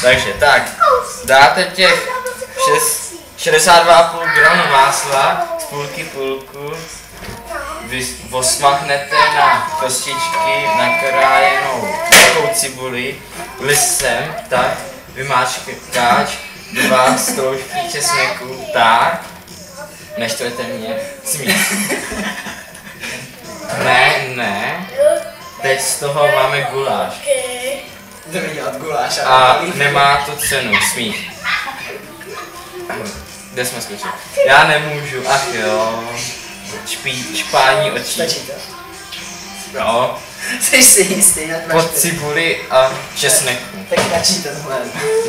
Takže tak, dáte těch 62,5 gramů másla z půlku, vy osmahnete na kostičky nakrájenou takovou cibuli, lisem, tak, vymáčkáč, 2 stroužky česneku, tak, neštvete mě, smích. Ne, teď z toho máme guláš. Jdeme dělat guláš a nemá to cenu, smích. Kde jsme skočili? Já nemůžu, ach jo. Špání očí. Stačí to? Jo. Jsi si jistý, pod cibuli a česneku. Tak stačí tohle.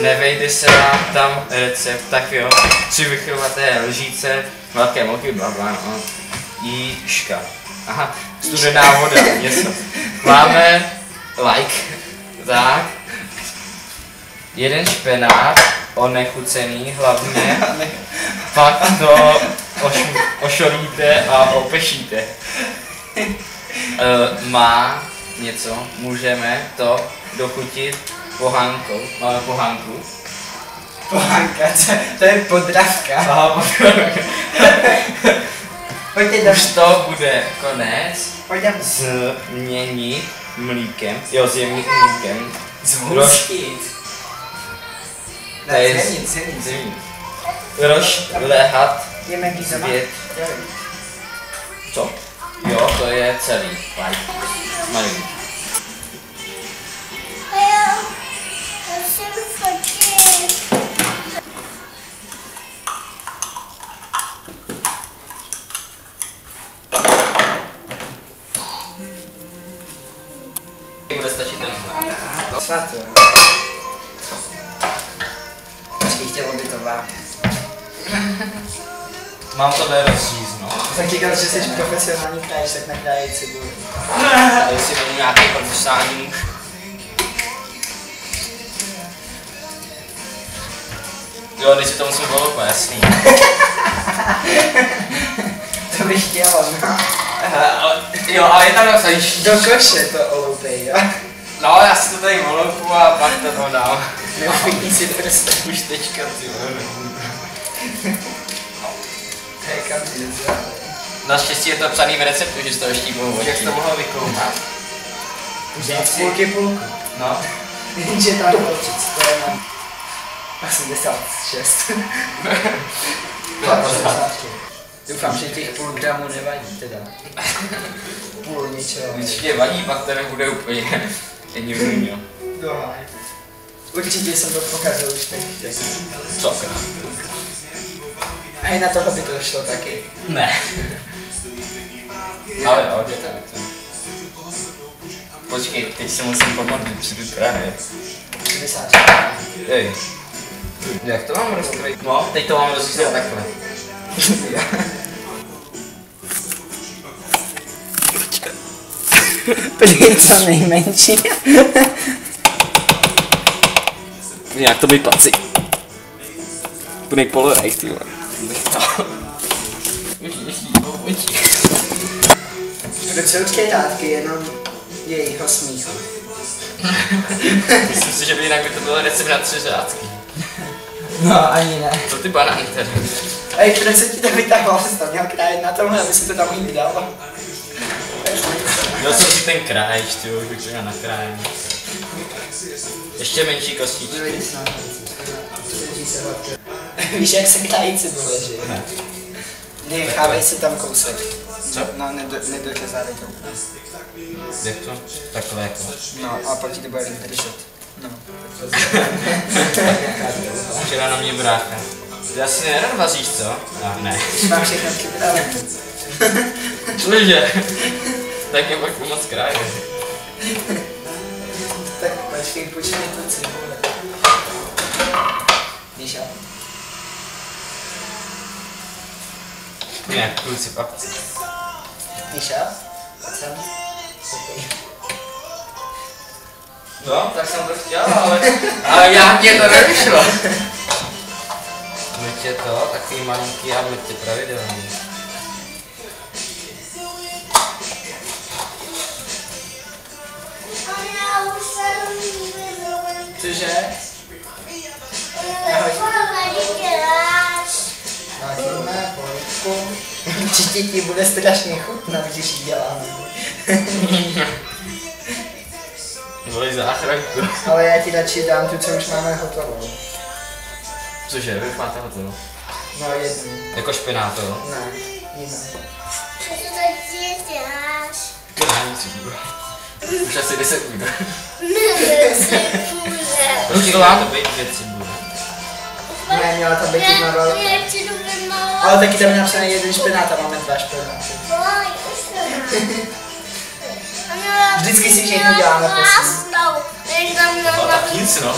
Nevejde se vám tam recept, tak jo. 3 vychylovaté lžíce, velké mouky, blablabla, no. Jížka. Aha, studená voda, něco. Máme like, tak. 1 špenát, onechucený hlavně. Pak to ošolíte a opešíte. Má něco, můžeme to dochutit pohánkou. Máme pohánku. Pohánka, to je podravka. Aha, podravka. Už to bude konec. Změnit mlíkem. Jo, zjemnit mlíkem. Zhustit. Zjemnit. Rozlehat svět. Co? Jo, to je celý. Malý. Bude stačit tenhle. Svato. Počkej, chtělo by to vám. Mám to rozřízt, no. Tak říkal, že jsi profesionální krájíš, tak nakrájí cibuli. Jestli budu nějaký profesionální muž. Jo, teď si to musím volit, jasný. To bych chtěl, no. Jo, ale je tam napsaný. Do koše to oloupej, jo. No, já si to tady voloupu a pak to tam dám. Jo, chytni si prst. Už teďka, ty vole. Hej, kam ty jdeš? Naštěstí je to psaný v receptu, že jsi to ještě pomohl. Jak jsi to mohl vykoumat? Půlku. No. Jenže tam bylo přece, to je mám 86. Doufám, že těch půl gramů nevadí teda. Půl něčeho. Když tě vadí, pak to nebude úplně divný. Dohaj. Určitě jsem to pokazil už teď. Co? A i na tohle by to šlo taky. Ne. Ale jo, je to. Počkej, teď se musím pomodlit, přijdu právě. 60. Ej. Jak to mám rozkrojit? No, teď to mám rozkrojit takhle. Počkej, co nejmenší. Jak to vypací? Plný polorejch, ty vole. Rucoučké řádky jenom jejího smíchu. Myslím si, že by jinak by to bylo recept na 3 řádky. No, ani ne. Co ty banány tady? Ej, proč se ti to vytahoval, jsi to měl krájet na tomhle, aby si to tam jí dal. Měl jsem si ten kráječ, ty už bych to nakrájení. Ještě menší kostičky. Víš, jak se krájí cibule, že? Ne. Nechávej si tam kousek. Co? No, nedořezávej to. Jak to? Takhle jako. No, a pak ti to bude držet. No. Včera na mě brácha. Ty asi nerad vaříš, co? A ne. Mám všechno připravené. Cože? Tak je pak moc kráje. Tak počkej to cibule. Víš jo? Ne, kluci v akci. Víš jo? Jsem? No, tak jsem to chtěl, ale jak mě to nevyšlo. Myť je to, takový malinký a myť je pravidelný. Cože? Vážíme, polivku. Určitě ti bude strašně chutnat, když ji děláme. Volej záchranku. Ale já ti radši dám tu, co už máme hotovou. Cože, vy už máte hotovo? No jednu. Jako špenát, jo? Ne, jinou. To není cibule. Už asi 10 minut. Proč měla to být 2 cibule? Ne, měla tam být jedna velká. Ale taky tam je napsané jeden špenát a máme 2 špenáty. Vždycky si všechno děláme prosím. No tak nic no.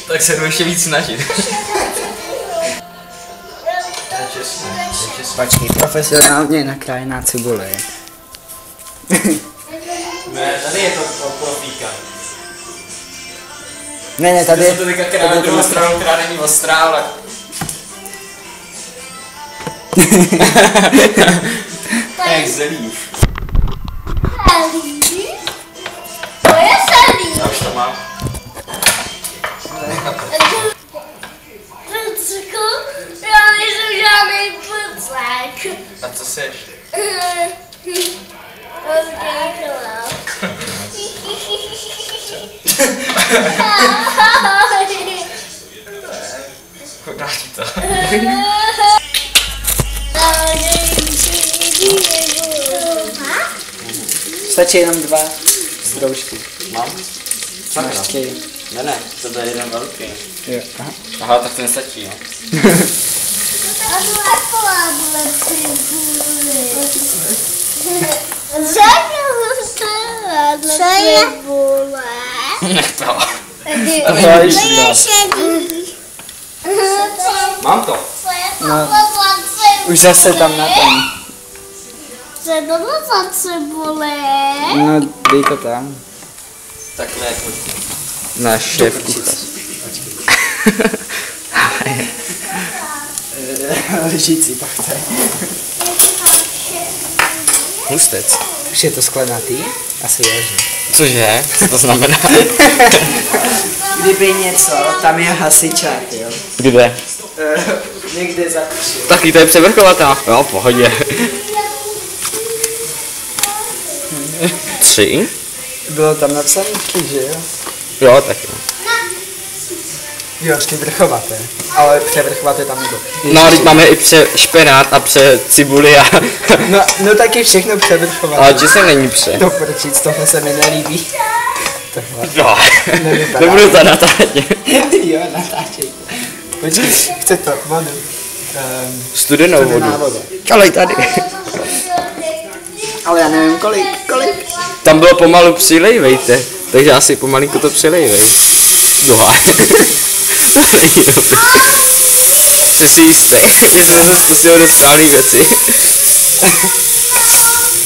Tak se jdu ještě víc snažit. To je čestné. Počkej, profesionálně nakrájená cibule. Ne, tady je to od profíka. Ne, tady je to teďka krát na druhou stranu, která není ostrá, ale... Jak zelí. To je zelí. Já už to mám. Pucku, já nejsem žádný puclák. A co seš? Chudná ti to. Stačí jenom 2 stroužky. Mám? Máš chtěj. Ne, to je jeden velký. Jo, aha. Aha, tak to nestačí, no. Co je? Nech to. Mám to. No, už zase tam na tom. Co je tohle za cibule? No, dej to tam. Takhle jako... Náš šéf kuchař. Lžící to chce. Hustec. Už je to sklenatý? Asi je, že? Cože? Co to znamená? Kdyby něco, tam je hasičák, jo? Kde? Někde za kuši. Taky to je převrchovatá. Jo, v pohodě. 3? Bylo tam napsaný 3, že jo? Jo, tak jo. Jo, ty vrchovaté. Ale převrchovaté tam nebylo. No, teď máme i špenát a cibuli a... No taky všechno převrchovaté. Ale že se není pře. To prčíc, tohle se mi nelíbí. Tohle. No, Nevypadá. nebudu to natáčet. Jo, natáčejte. Počkej, chce to vodu. Studenou Studená vodu. voda. Ale tady. Ale já nevím kolik. Tam bylo pomalu přilejvejte, takže asi pomalinku to přilejvej. Doha. To není dobrý. Jsi si jistý, že jsem se zkusil dostálý věci.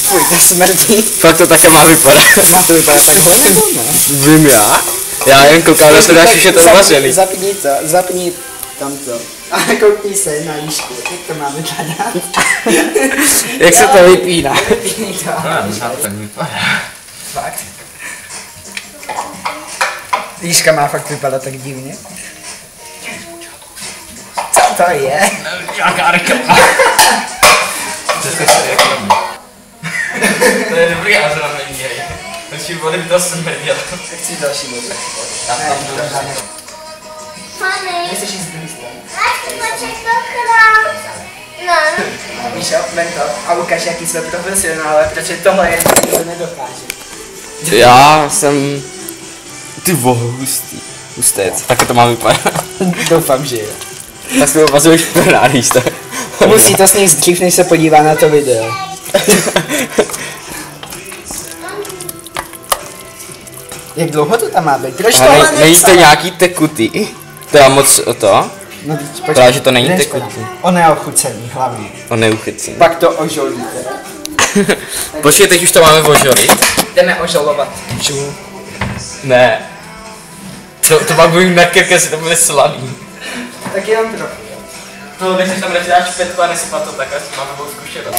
Fuj, to smrdí. Fakt to také má vypadat. Má to vypadat takhle nebo ne? Vím já. Já jen koukám, že to dáš už je to zvařený. Zapni tam to. A koukni se na líšku, jak to máme vypadat. Jak se to vypíná? Vypínej to. to vypadá. Fakt. Líška má fakt vypadat tak divně. Co to je? Jaká reklama. To je dobrý, já se na mě děj. Počkej, vody by to smrděl. Chci další vodu. Já tam Pane, Nechceš jít z druhé strany. Víš jo, vem to a ukaž, jaký jsme profesionálové, protože tohle je nikdo nedokáže. Já jsem... Ty voho, hustec. Tak to má vypadat. Doufám, že jo. Tak si ho vazuješ penáříš to. Musí to sníst dřív, než se podívá na to video. Jak dlouho to tam má být? Proč tohle Není to nějaký tekutý? To je moc o to? No, Právě, že to není jdeš tekutý. podívat. On je ochucený hlavně. On neuchycí. Pak to ožolíte. Počkej, teď už to máme ožolit. Jdeme ožolovat. Ču. Ne. To pak budu na krkesi, to bude slaný. Tak jenom trochu. No, když tam radši dáš špetku a nesypat to tak, asi máme takovou zkušenost.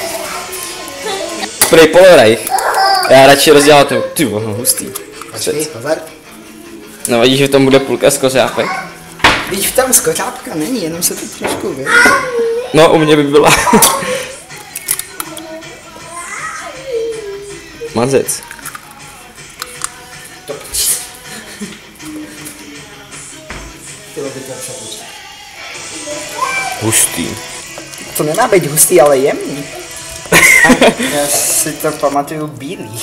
Spray Polareich. Já radši rozdělám to. Ty voho, hustý. Počkej, pozor. No vidíš, že v tom bude půlka z kořápek. Teď tam skořápka není, jenom se to trošku vyjde. No, u mě by byla. Mazec. Chtělo by to přepočít. Hustý. To nemá být hustý, ale jemný. Já si to pamatuju bílý.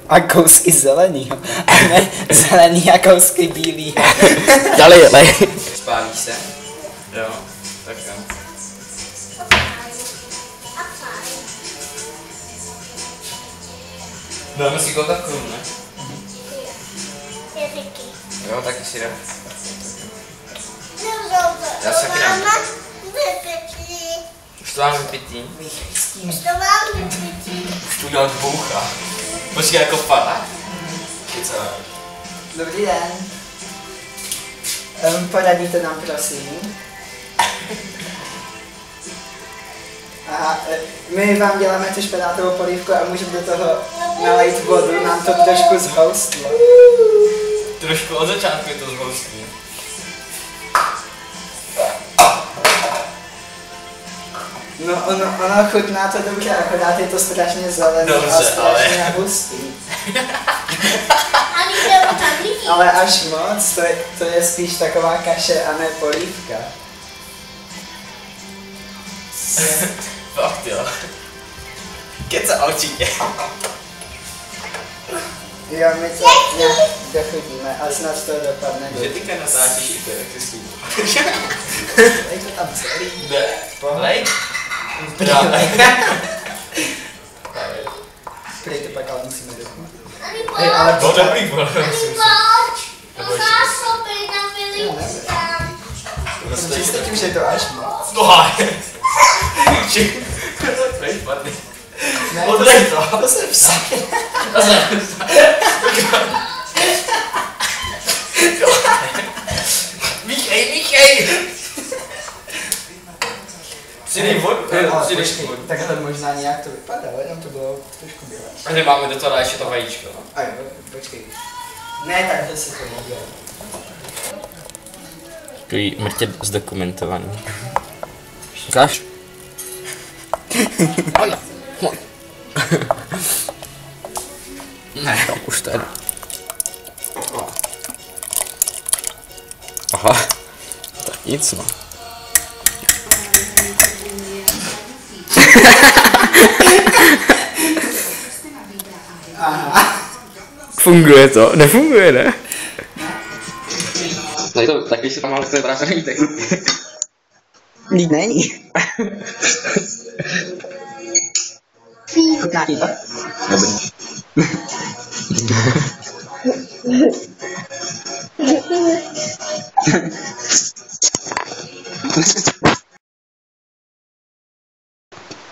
A kousky zelený. A ne zelený a kousky bílý. Dali, lej. Spálí se? Jo, tak jo. Dáme si kotakku, ne? Jo, taky si dám. Já se taky dám. Už to mám vypitý. Už to udělal boucha. Počkej, jako fakt? Co? Dobrý den. Poradíte nám, prosím. A my vám děláme tu špenátovou polívku a můžeme do toho nalejt vodu, nám to trošku zhoustlo. Trošku od začátku je to zhoustí. No ono chutná to dobře, akorát je to strašně zelený Dobře, a strašně hustý. Ale až moc, to je spíš taková kaše a ne polívka. Fakt jo. Keca určitě. Jo, my to nějak dochutíme a snad to dopadne Že ty natáčíš i to, jak ty slíbí. Dej to tam celý. Ne. Lej. Prej to pak ale musíme dochutnat. Hej, ale No dobrý, vole. Myslím tím, že to až moc. No háj. Prej spadný. Ne, Odlej to. To se vsá. Míchej! Přidej vodu, Ale přidej počkej, vodu. takhle možná nějak to vypadalo, jenom to bylo trošku bělé. A nemáme do toho dát ještě to vajíčko. A jo, počkej. Ne, takhle se to nedělá. Takový mrtě zdokumentovaný. Ukáž? Ne, to už tady. Aha, tak nic no. Funguje to? Nefunguje, ne? Tady to, tak když se tam málo chce vrátit, tak... Líp není. Chutná ti to? Dobrý.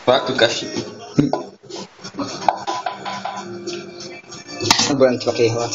Fakt tu kaši. Budem tvrdý hlad.